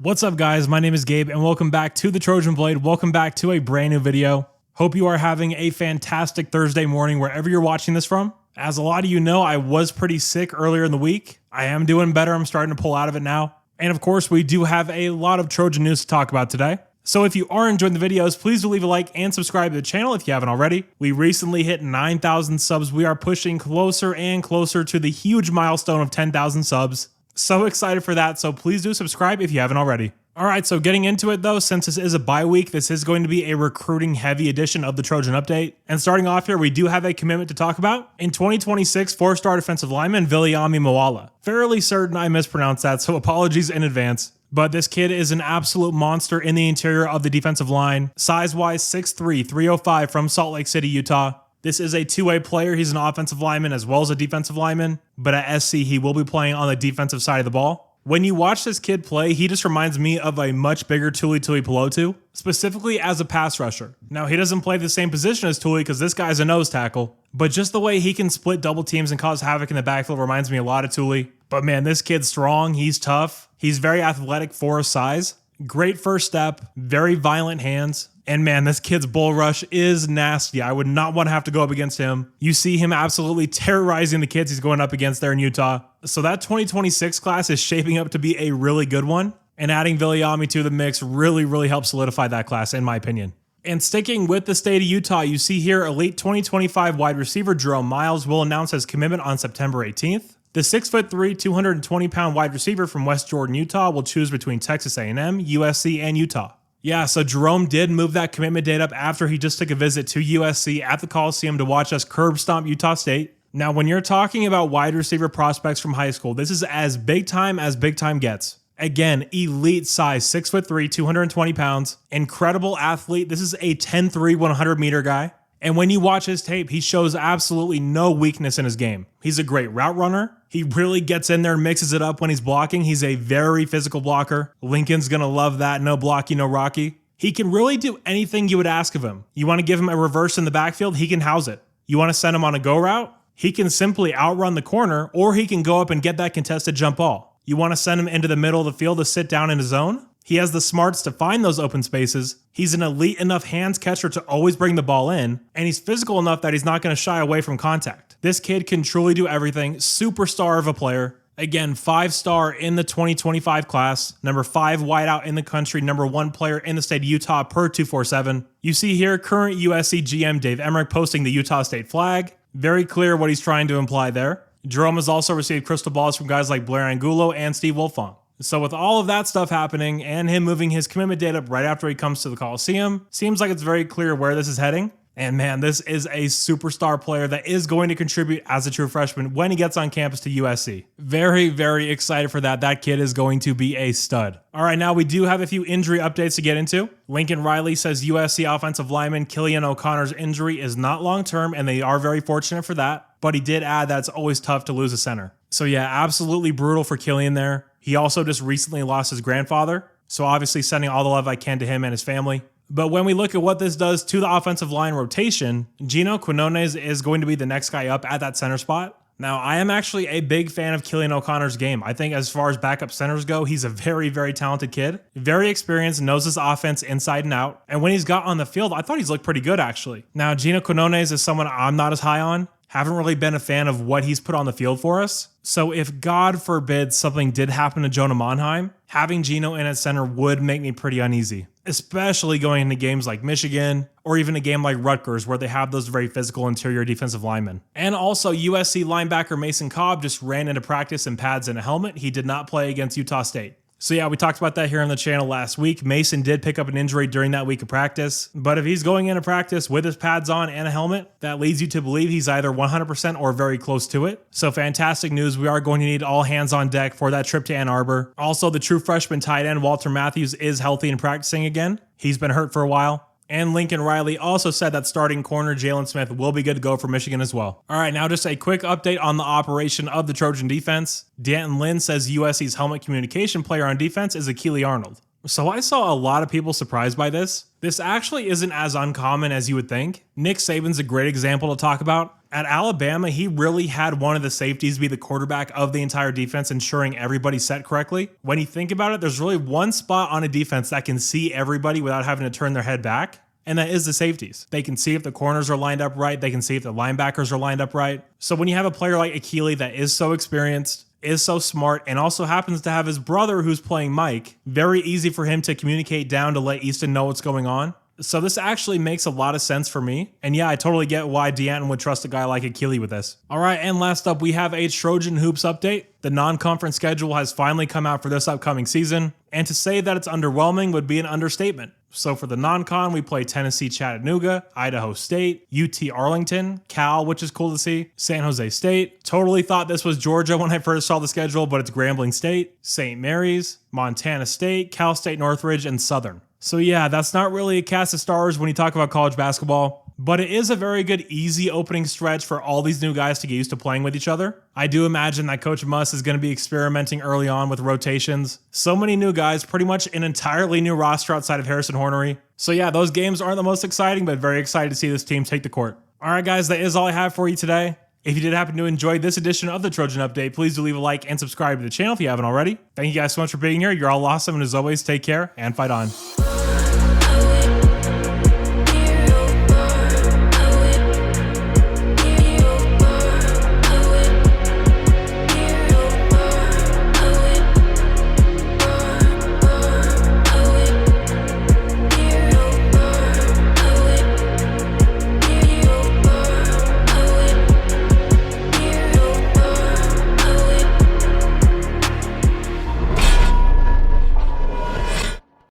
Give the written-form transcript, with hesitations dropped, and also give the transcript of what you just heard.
What's up guys, my name is Gabe and welcome back to the Trojan Blade. Welcome back to a brand new video. Hope you are having a fantastic Thursday morning wherever you're watching this from. As a lot of you know, I was pretty sick earlier in the week. I am doing better, I'm starting to pull out of it now. And of course, we do have a lot of Trojan news to talk about today. So if you are enjoying the videos, please do leave a like and subscribe to the channel if you haven't already. We recently hit 9,000 subs. We are pushing closer and closer to the huge milestone of 10,000 subs. So excited for that, so please do subscribe if you haven't already. Alright, so getting into it though, since this is a bye week, this is going to be a recruiting heavy edition of the Trojan Update. And starting off here, we do have a commitment to talk about. In 2026, 4-star defensive lineman Vami Moala. Fairly certain I mispronounced that, so apologies in advance. But this kid is an absolute monster in the interior of the defensive line. Size-wise, 6'3", 305 from Salt Lake City, Utah. This is a two-way player. He's an offensive lineman as well as a defensive lineman. But at SC, he will be playing on the defensive side of the ball. When you watch this kid play, he just reminds me of a much bigger Tuli Pelotu, specifically as a pass rusher. Now, he doesn't play the same position as Tuli because this guy's a nose tackle. But just the way he can split double teams and cause havoc in the backfield reminds me a lot of Tuli. But man, this kid's strong. He's tough. He's very athletic for his size. Great first step. Very violent hands. And man, this kid's bull rush is nasty. I would not want to have to go up against him. You see him absolutely terrorizing the kids he's going up against there in Utah. So that 2026 class is shaping up to be a really good one. And adding Viliami to the mix really helps solidify that class, in my opinion. And sticking with the state of Utah, you see here elite 2025 wide receiver Jerome Miles will announce his commitment on September 18th. The 6'3", 220-pound wide receiver from West Jordan, Utah will choose between Texas A&M, USC, and Utah. Yeah, so Jerome did move that commitment date up after he just took a visit to USC at the Coliseum to watch us curb stomp Utah State. Now, when you're talking about wide receiver prospects from high school, this is as big time gets. Again, elite size, 6'3", 220 pounds, incredible athlete. This is a 10'3", 100-meter guy. And when you watch his tape, he shows absolutely no weakness in his game. He's a great route runner. He really gets in there and mixes it up when he's blocking. He's a very physical blocker. Lincoln's gonna love that. No blocky, no rocky. He can really do anything you would ask of him. You want to give him a reverse in the backfield, he can house it. You want to send him on a go route, he can simply outrun the corner, or he can go up and get that contested jump ball. You want to send him into the middle of the field to sit down in his zone? He has the smarts to find those open spaces. He's an elite enough hands catcher to always bring the ball in, and he's physical enough that he's not going to shy away from contact. This kid can truly do everything. Superstar of a player. Again, 5-star in the 2025 class, number 5 wideout in the country, number 1 player in the state of Utah per 247. You see here current USC GM Dave Emmerich posting the Utah State flag. Very clear what he's trying to imply there. Jerome has also received crystal balls from guys like Blair Angulo and Steve Wilfong. So with all of that stuff happening and him moving his commitment date up right after he comes to the Coliseum, seems like it's very clear where this is heading. And man, this is a superstar player that is going to contribute as a true freshman when he gets on campus to USC. Very excited for that. That kid is going to be a stud. All right, now we do have a few injury updates to get into. Lincoln Riley says USC offensive lineman Killian OConnor's injury is not long-term, and they are very fortunate for that. But he did add that it's always tough to lose a center. So yeah, absolutely brutal for Killian there. He also just recently lost his grandfather, so obviously sending all the love I can to him and his family. But when we look at what this does to the offensive line rotation, Gino Quinones is going to be the next guy up at that center spot. Now, I am actually a big fan of Killian OConnor's game. I think as far as backup centers go, he's a very talented kid. Very experienced, knows his offense inside and out. And when he's got on the field, I thought he's looked pretty good, actually. Now, Gino Quinones is someone I'm not as high on. Haven't really been a fan of what he's put on the field for us. So if God forbid something did happen to Jonah Monheim, having Gino in at center would make me pretty uneasy, especially going into games like Michigan or even a game like Rutgers where they have those very physical interior defensive linemen. And also USC linebacker Mason Cobb just ran into practice in pads and a helmet. He did not play against Utah State. So yeah, we talked about that here on the channel last week. Mason did pick up an injury during that week of practice, but if he's going into practice with his pads on and a helmet, that leads you to believe he's either 100% or very close to it. So fantastic news. We are going to need all hands on deck for that trip to Ann Arbor. Also, the true freshman tight end Walter Matthews is healthy and practicing again. He's been hurt for a while. And Lincoln Riley also said that starting corner Jalen Smith will be good to go for Michigan as well. All right, now just a quick update on the operation of the Trojan defense. Danton Lynn says USC's helmet communication player on defense is Akili Arnold. So I saw a lot of people surprised by this. This actually isn't as uncommon as you would think. Nick Saban's a great example to talk about. At Alabama, he really had one of the safeties be the quarterback of the entire defense, ensuring everybody's set correctly. When you think about it, there's really one spot on a defense that can see everybody without having to turn their head back, and that is the safeties. They can see if the corners are lined up right. They can see if the linebackers are lined up right. So when you have a player like Akili that is so experienced, is so smart, and also happens to have his brother who's playing Mike, very easy for him to communicate down to let Easton know what's going on. So this actually makes a lot of sense for me. And yeah, I totally get why D'Anton would trust a guy like Akili with this. All right, and last up, we have a Trojan Hoops update. The non-conference schedule has finally come out for this upcoming season, and to say that it's underwhelming would be an understatement. So for the non-con, we play Tennessee Chattanooga, Idaho State, UT Arlington, Cal, which is cool to see, San Jose State. Totally thought this was Georgia when I first saw the schedule, but it's Grambling State, St. Mary's, Montana State, Cal State Northridge, and Southern. So yeah, that's not really a cast of stars when you talk about college basketball, but it is a very good, easy opening stretch for all these new guys to get used to playing with each other. I do imagine that Coach Muss is going to be experimenting early on with rotations. So many new guys, pretty much an entirely new roster outside of Harrison Hornery. So yeah, those games aren't the most exciting, but very excited to see this team take the court. All right, guys, that is all I have for you today. If you did happen to enjoy this edition of the Trojan Update, please do leave a like and subscribe to the channel if you haven't already. Thank you guys so much for being here. You're all awesome, and as always, take care and fight on.